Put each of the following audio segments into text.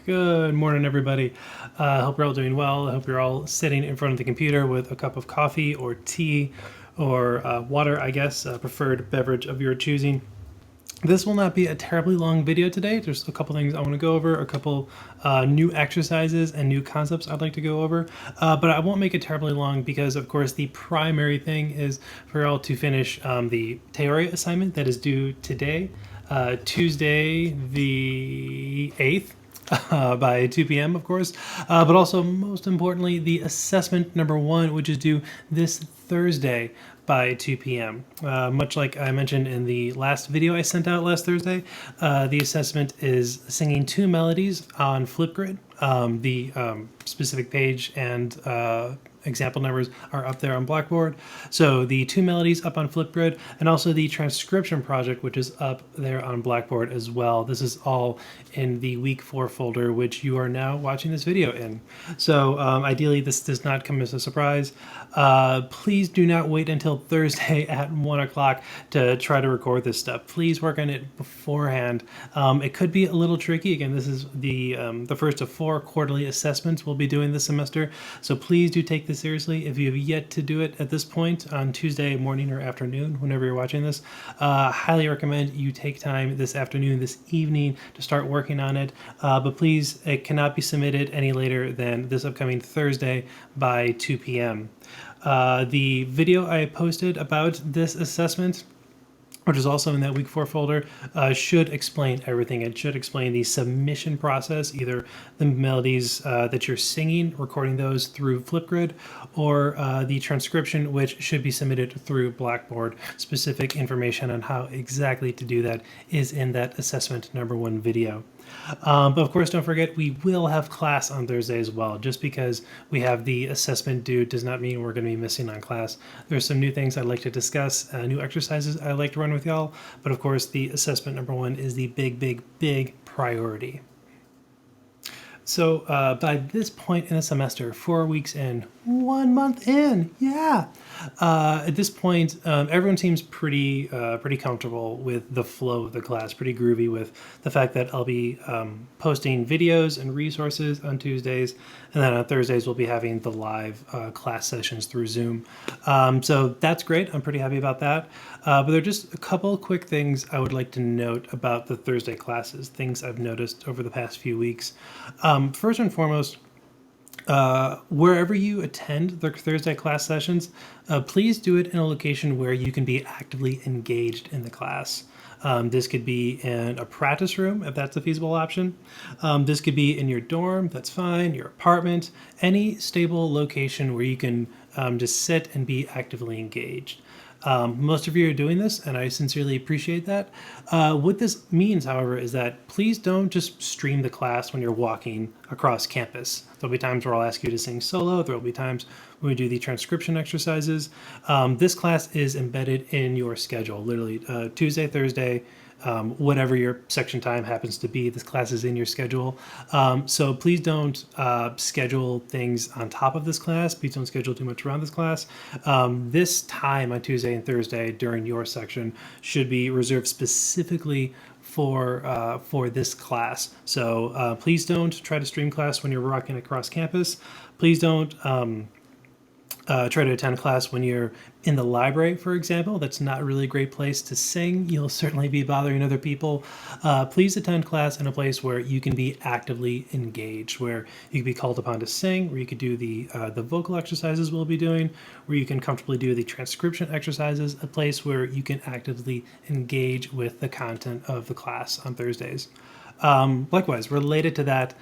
Good morning, everybody. I hope you're all doing well. I hope you're all sitting in front of the computer with a cup of coffee or tea or water, I guess, preferred beverage of your choosing. This will not be a terribly long video today. There's a couple things I want to go over, a couple new exercises and new concepts I'd like to go over, but I won't make it terribly long because, of course, the primary thing is for you all to finish the theory assignment that is due today, Tuesday the 8th. By 2 p.m., of course, but also most importantly, the assessment number 1, which is due this Thursday by 2 p.m. Much like I mentioned in the last video I sent out last Thursday, the assessment is singing 2 melodies on Flipgrid. The specific page and example numbers are up there on Blackboard. So the 2 melodies up on Flipgrid, and also the transcription project, which is up there on Blackboard as well. This is all in the week 4 folder, which you are now watching this video in. So ideally, this does not come as a surprise. Please do not wait until Thursday at 1 o'clock to try to record this stuff. Please work on it beforehand. It could be a little tricky. Again, this is the first of 4 quarterly assessments we'll be doing this semester. So please do take this seriously. If you have yet to do it at this point on Tuesday morning or afternoon, whenever you're watching this, highly recommend you take time this afternoon, this evening to start working on it. But please, it cannot be submitted any later than this upcoming Thursday by 2 p.m. The video I posted about this assessment, which is also in that week 4 folder, should explain everything. It should explain the submission process, either the melodies that you're singing, recording those through Flipgrid, or the transcription, which should be submitted through Blackboard. Specific information on how exactly to do that is in that assessment number 1 video. But of course, don't forget, we will have class on Thursday as well. Just because we have the assessment due does not mean we're going to be missing on class. There's some new things I'd like to discuss, new exercises I'd like to run with y'all. But of course, the assessment number 1 is the big priority. So by this point in the semester, 4 weeks in, 1 month in, yeah. At this point, everyone seems pretty comfortable with the flow of the class, pretty groovy with the fact that I'll be posting videos and resources on Tuesdays, and then on Thursdays we'll be having the live class sessions through Zoom. So that's great. I'm pretty happy about that. But there are just a couple quick things I would like to note about the Thursday classes, things I've noticed over the past few weeks. First and foremost, wherever you attend the Thursday class sessions, please do it in a location where you can be actively engaged in the class. This could be in a practice room, if that's a feasible option. This could be in your dorm, that's fine, your apartment, any stable location where you can just sit and be actively engaged. Most of you are doing this, and I sincerely appreciate that. What this means, however, is that please don't just stream the class when you're walking across campus. There'll be times where I'll ask you to sing solo. There'll be times when we do the transcription exercises. This class is embedded in your schedule, literally Tuesday, Thursday, whatever your section time happens to be. This class is in your schedule. So please don't schedule things on top of this class. Please don't schedule too much around this class. This time on Tuesday and Thursday during your section should be reserved specifically for this class. So please don't try to stream class when you're walking across campus. Please don't try to attend class when you're in the library, for example. That's not really a great place to sing. You'll certainly be bothering other people. Please attend class in a place where you can be actively engaged, where you can be called upon to sing, where you could do the vocal exercises we'll be doing, where you can comfortably do the transcription exercises, a place where you can actively engage with the content of the class on Thursdays. Likewise, related to that,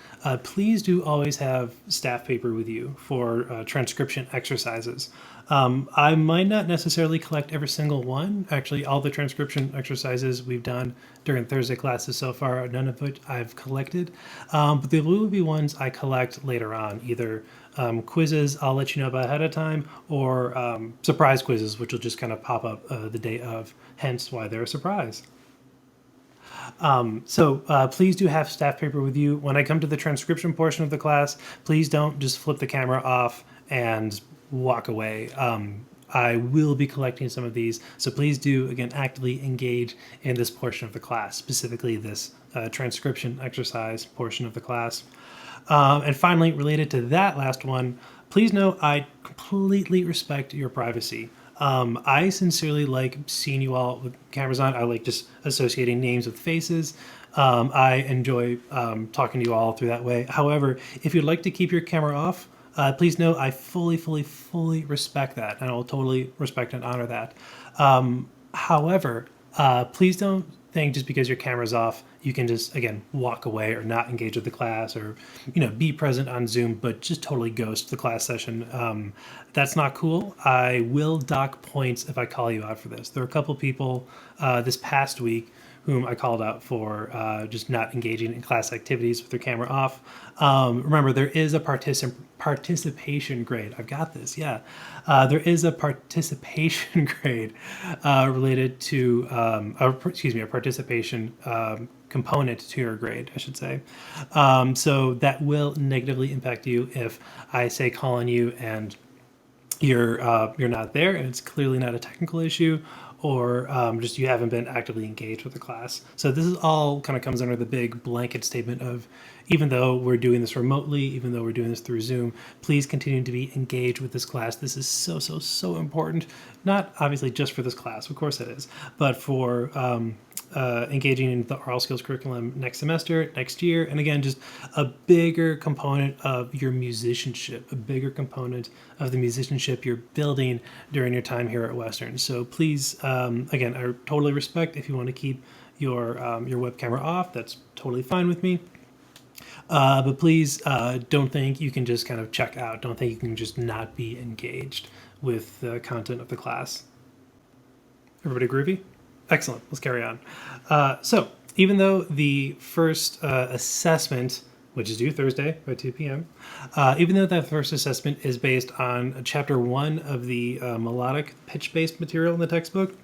please do always have staff paper with you for transcription exercises. I might not necessarily collect every single one. Actually, all the transcription exercises we've done during Thursday classes so far, none of which I've collected. But there will be ones I collect later on, either quizzes I'll let you know about ahead of time, or surprise quizzes, which will just kind of pop up the day of, hence why they're a surprise. So please do have staff paper with you. When I come to the transcription portion of the class, please don't just flip the camera off and walk away. I will be collecting some of these, so please do, again, actively engage in this portion of the class, specifically this transcription exercise portion of the class. And finally, related to that last one, please know I completely respect your privacy. I sincerely like seeing you all with cameras on. I like just associating names with faces. I enjoy talking to you all through that way. However, if you'd like to keep your camera off, please know I fully respect that, and I will totally respect and honor that. However, please don't think just because your camera's off, you can just, again, walk away or not engage with the class, or, be present on Zoom, but just totally ghost the class session. That's not cool. I will dock points if I call you out for this. There are a couple people this past week whom I called out for just not engaging in class activities with their camera off. Remember, there is a participation grade. I've got this, yeah. There is a participation grade related to, a participation component to your grade, I should say. So that will negatively impact you if I say call on you and you're not there, and it's clearly not a technical issue, or just you haven't been actively engaged with the class. So this is all kind of comes under the big blanket statement of, even though we're doing this remotely, even though we're doing this through Zoom, please continue to be engaged with this class. This is so important. Not obviously just for this class, of course it is, but for engaging in the Aural Skills curriculum next semester, next year, and again, just a bigger component of your musicianship, a bigger component of the musicianship you're building during your time here at Western. So please, again, I totally respect if you want to keep your web camera off. That's totally fine with me. But please don't think you can just kind of check out. Don't think you can just not be engaged with the content of the class. Everybody groovy? Excellent. Let's carry on. So even though the first assessment, which is due Thursday by 2 p.m., even though that first assessment is based on chapter 1 of the melodic pitch-based material in the textbook,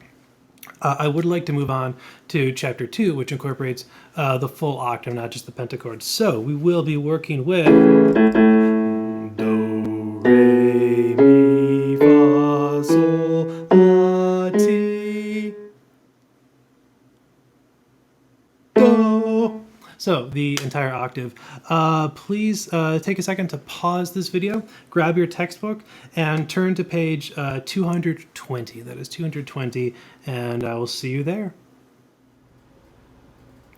I would like to move on to chapter 2, which incorporates the full octave, not just the pentachord. So we will be working with do, re, mi, fa, sol, la, ti, do. So the entire octave. Please take a second to pause this video, grab your textbook, and turn to page 220. That is 220, and I will see you there.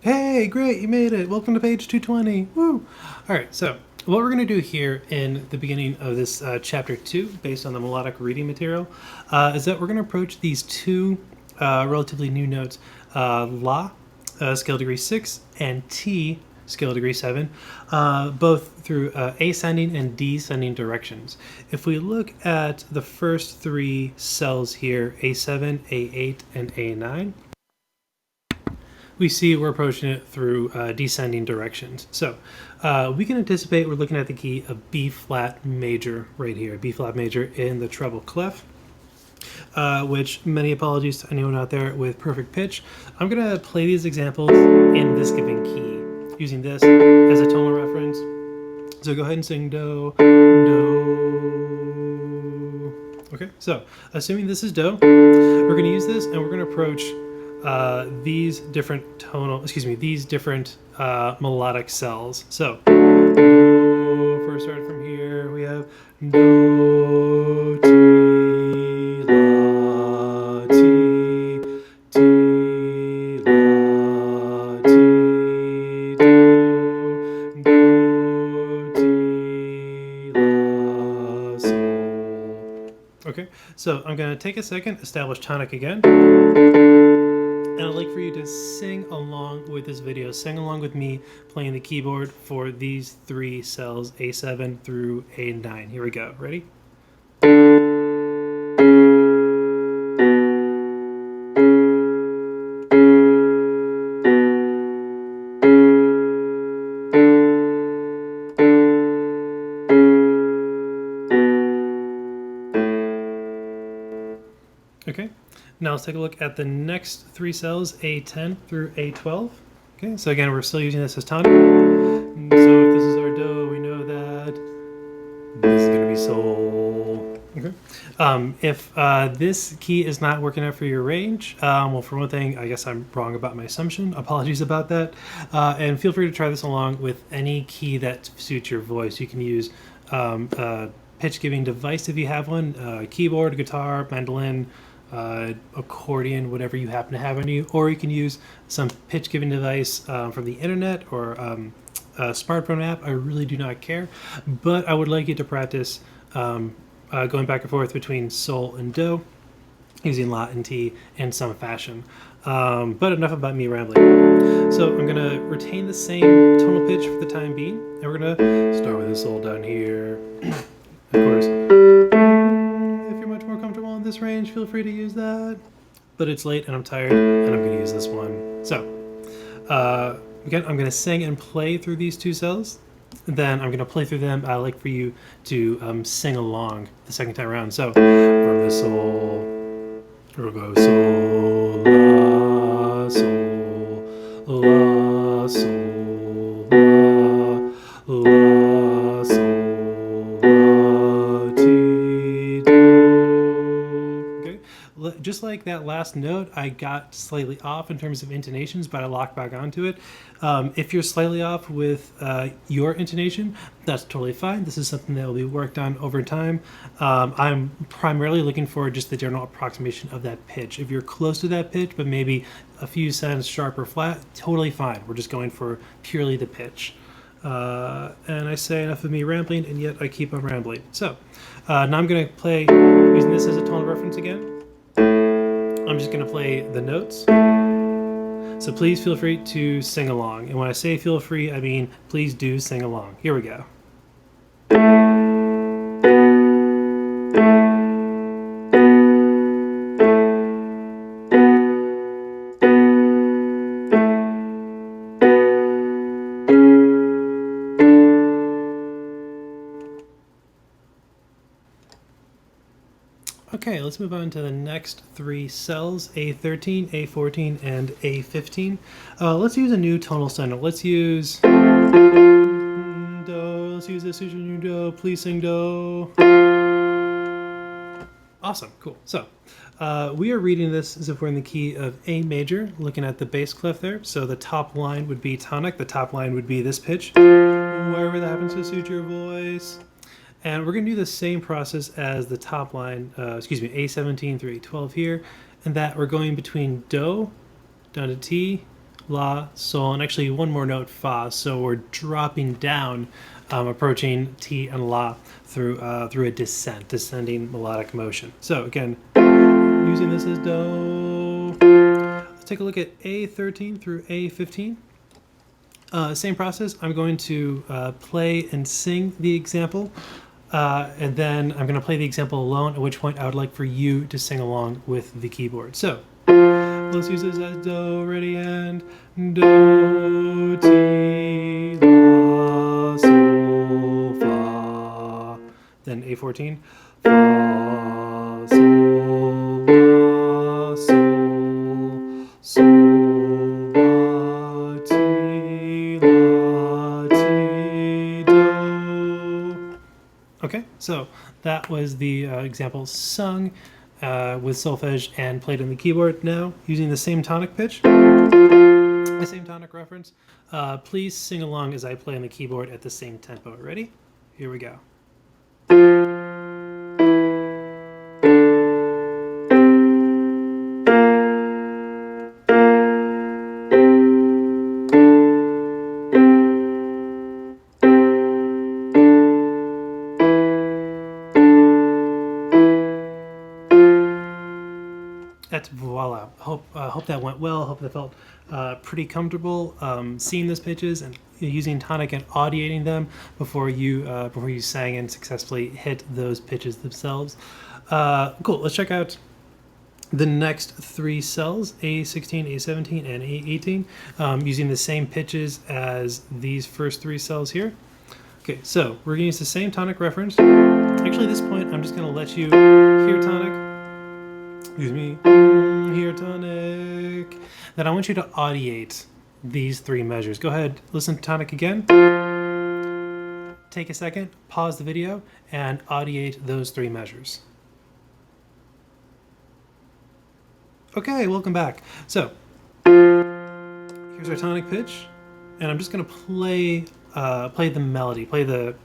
Hey, great, you made it. Welcome to page 220. Woo! All right, so what we're going to do here in the beginning of this chapter 2, based on the melodic reading material, is that we're going to approach these two relatively new notes, La, scale degree 6, and T, scale degree 7, both through ascending and descending directions. If we look at the first three cells here, A7, A8, and A9, we see we're approaching it through descending directions. So we can anticipate we're looking at the key of B flat major right here, B flat major in the treble clef. Which, many apologies to anyone out there with perfect pitch. I'm going to play these examples in this given key, using this as a tonal reference. So go ahead and sing do, do. Okay, so assuming this is do, we're going to use this and we're going to approach these different melodic cells. So, do, first start from here, we have do, ti, la, ti, ti, la, ti, do, do, ti, la, sol. Okay, so I'm going to take a second, establish tonic again. And I'd like for you to sing along with this video. Sing along with me playing the keyboard for these three cells, A7 through A9. Here we go. Ready? Okay. Now let's take a look at the next three cells, A10 through A12. Okay, so again, we're still using this as tonic. So if this is our do, we know that this is going to be sol. Okay. If this key is not working out for your range, well, for one thing, I guess I'm wrong about my assumption. Apologies about that. And feel free to try this along with any key that suits your voice. You can use a pitch-giving device if you have one, keyboard, guitar, mandolin, accordion, whatever you happen to have on you, or you can use some pitch-giving device from the internet or a smartphone app. I really do not care, but I would like you to practice going back and forth between sol and do, using la and ti in some fashion. But enough about me rambling. So I'm going to retain the same tonal pitch for the time being, and we're going to start with a sol down here. Of course, if you're much more comfortable in this range, feel free to use that. But it's late and I'm tired, and I'm going to use this one. So again, I'm going to sing and play through these two cells. Then I'm going to play through them. I like for you to sing along the second time around. So from the sol, we'll go sol, la, sol, la, sol, la, la, sol, la, ti, do. Okay, just like that last note, I got slightly off in terms of intonations, but I locked back onto it. If you're slightly off with your intonation, that's totally fine. This is something that will be worked on over time. I'm primarily looking for just the general approximation of that pitch. If you're close to that pitch, but maybe a few cents sharp or flat, totally fine. We're just going for purely the pitch. And I say enough of me rambling, and yet I keep on rambling. So now I'm going to play, using this as a tonal reference again. I'm just going to play the notes. So please feel free to sing along. And when I say feel free, I mean please do sing along. Here we go. Okay, let's move on to the next three cells, A13, A14, and A15. Let's use a new tonal standard. Let's use do. Let's use this new do. Please sing do. Awesome, cool. So we are reading this as if we're in the key of A major, looking at the bass clef there. So the top line would be tonic. The top line would be this pitch, wherever that happens to suit your voice. And we're going to do the same process as the top line, A17 through A12 here, and that we're going between do, down to ti, la, sol, and actually one more note, fa. So we're dropping down, approaching ti and la through a descending melodic motion. So again, using this as do. Let's take a look at A13 through A15. Same process. I'm going to play and sing the example. And then I'm going to play the example alone, at which point I would like for you to sing along with the keyboard. So let's use this as do, ready, and do, ti, la, sol, fa. Then A14, fa, sol, la, sol, sol, la, ti, la, ti, do. Okay, so that was the example sung with solfege and played on the keyboard. Now, using the same tonic pitch, the same tonic reference, please sing along as I play on the keyboard at the same tempo. Ready? Here we go. Voila. Hope that went well. Hope that felt pretty comfortable seeing those pitches and using tonic and audiating them before you sang and successfully hit those pitches themselves. Cool. Let's check out the next three cells, A16, A17, and A18, using the same pitches as these first three cells here. Okay, so we're going to use the same tonic reference. Actually, at this point, I'm just going to let you hear tonic. Excuse me, hear tonic. Then I want you to audiate these three measures. Go ahead, listen to tonic again. Take a second, pause the video, and audiate those three measures. Okay, welcome back. So here's our tonic pitch, and I'm just gonna play the melody, play the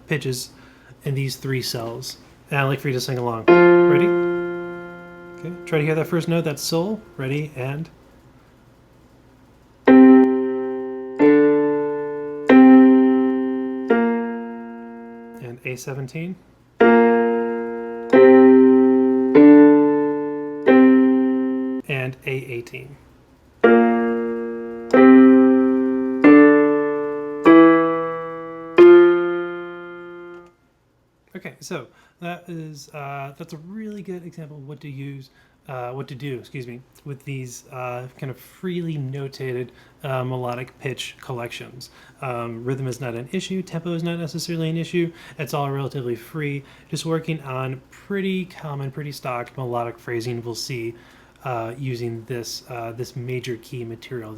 pitches in these three cells, and I'd like for you to sing along. Ready? Okay. Try to hear that first note. That's sol. Ready and. And A17. And A18. Okay, so that's a really good example of what to use, what to do, excuse me, with these kind of freely notated melodic pitch collections. Rhythm is not an issue, tempo is not necessarily an issue. It's all relatively free. Just working on pretty common, pretty stock melodic phrasing, we'll see using this major key material,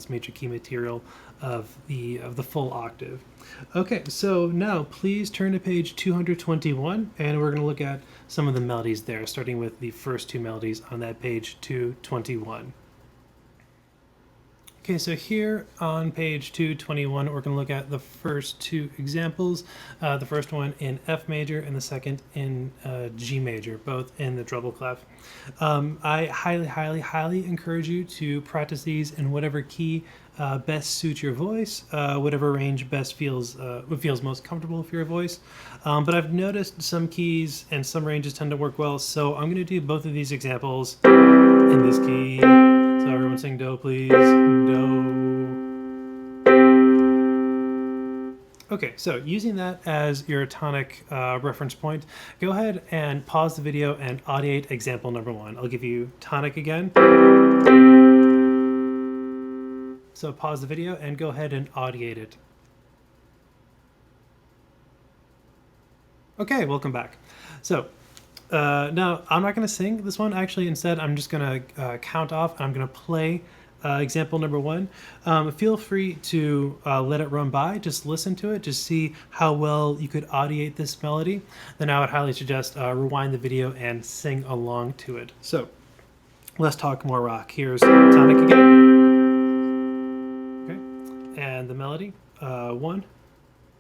of the full octave. Okay, so now please turn to page 221, and we're going to look at some of the melodies there, starting with the first two melodies on that page 221. Okay, so here on page 221, we're going to look at the first two examples. The first one in F major and the second in G major, both in the treble clef. I highly encourage you to practice these in whatever key best suits your voice, whatever range best feels most comfortable for your voice. But I've noticed some keys and some ranges tend to work well, so I'm going to do both of these examples in this key. So everyone sing do, please. Do. Okay, so using that as your tonic reference point, go ahead and pause the video and audiate example number one. I'll give you tonic again. So pause the video and go ahead and audiate it. Okay, welcome back. So now I'm not going to sing this one. Actually, instead, I'm just going to count off and I'm going to play example number one. Feel free to let it run by. Just listen to it. Just see how well you could audiate this melody. Then I would highly suggest rewind the video and sing along to it. So let's talk more rock. Here's tonic again. Okay, and the melody. 1,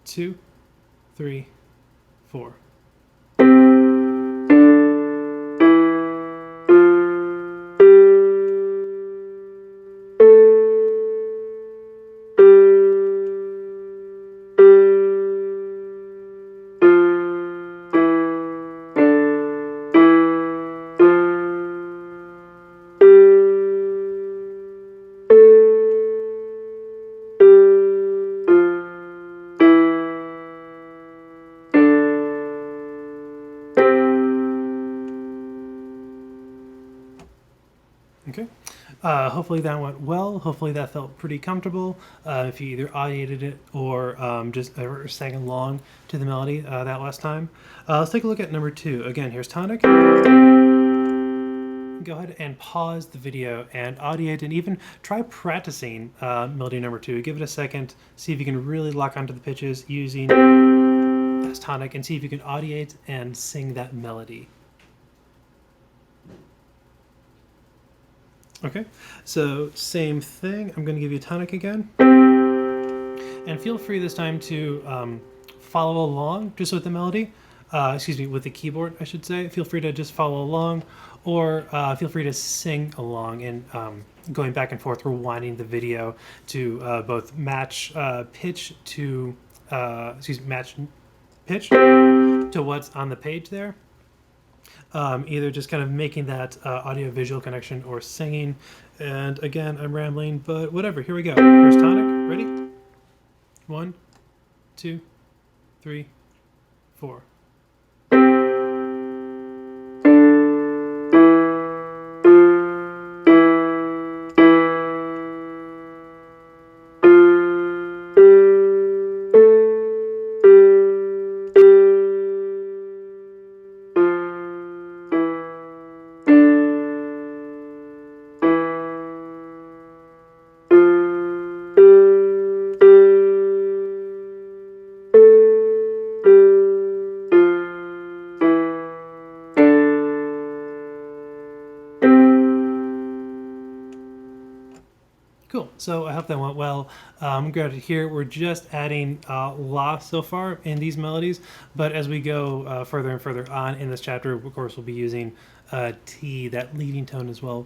2, 3, 4. Okay. Hopefully that went well. Hopefully that felt pretty comfortable. If you either audiated it or just sang along to the melody that last time. Let's take a look at number two. Again, here's tonic. Go ahead and pause the video and audiate and even try practicing melody number two. Give it a second. See if you can really lock onto the pitches using that tonic and see if you can audiate and sing that melody. Okay, so same thing. I'm going to give you a tonic again. And feel free this time to follow along just with the melody. With the keyboard, I should say. Feel free to just follow along or feel free to sing along and going back and forth, rewinding the video to both match pitch to, match pitch to what's on the page there. Either just kind of making that audio-visual connection or singing. And again, I'm rambling, but whatever. Here we go. Here's tonic. Ready? 1, 2, 3, 4. So I hope that went well. Good here. We're just adding la so far in these melodies, but as we go further and further on in this chapter, of course, we'll be using T, that leading tone as well,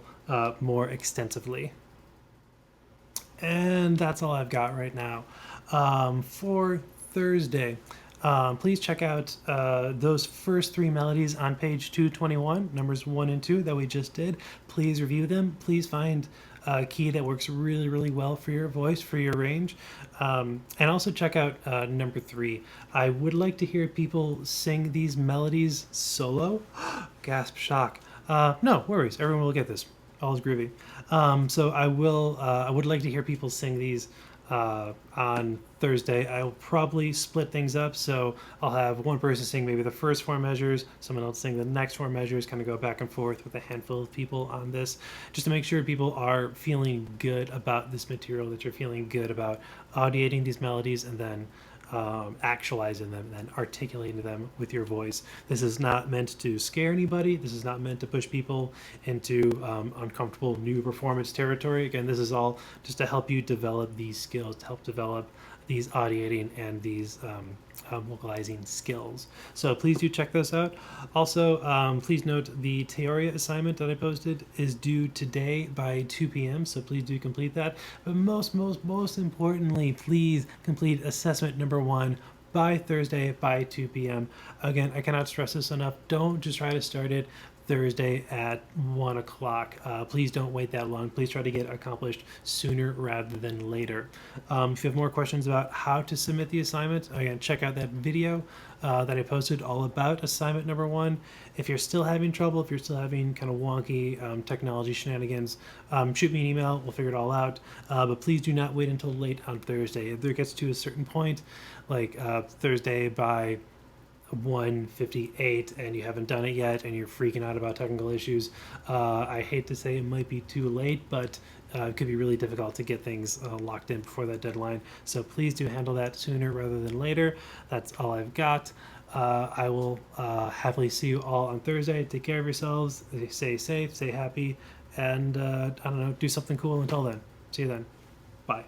more extensively. And that's all I've got right now. For Thursday, please check out those first three melodies on page 221, numbers 1 and 2 that we just did. Please review them. Please find a key that works really, really well for your voice, for your range. And also check out number 3. I would like to hear people sing these melodies solo. Gasp, shock. No worries. Everyone will get this. All is groovy. So I will. I would like to hear people sing these on Thursday. I'll probably split things up, so I'll have one person sing maybe the first 4 measures, someone else sing the next 4 measures, kind of go back and forth with a handful of people on this, just to make sure people are feeling good about this material, that you're feeling good about audiating these melodies, and then actualizing them and articulating them with your voice. This is not meant to scare anybody. This is not meant to push people into uncomfortable new performance territory. Again, this is all just to help you develop these skills, to help develop these audiating and these vocalizing skills. So please do check those out. Also, please note the Theoria assignment that I posted is due today by 2 p.m. So please do complete that. But most importantly, please complete assessment number 1 by Thursday by 2 p.m. Again, I cannot stress this enough. Don't just try to start it Thursday at 1 o'clock. Please don't wait that long. Please try to get accomplished sooner rather than later. If you have more questions about how to submit the assignment, again, check out that video that I posted all about assignment number 1. If you're still having trouble, if you're still having kind of wonky technology shenanigans, shoot me an email. We'll figure it all out. But please do not wait until late on Thursday. If there gets to a certain point, like Thursday by 1:58 and you haven't done it yet and you're freaking out about technical issues, I hate to say it might be too late, but it could be really difficult to get things locked in before that deadline. So please do handle that sooner rather than later. That's all I've got. I will happily see you all on Thursday. Take care of yourselves. Stay safe, stay happy, and I don't know, do something cool until then. See you then. Bye.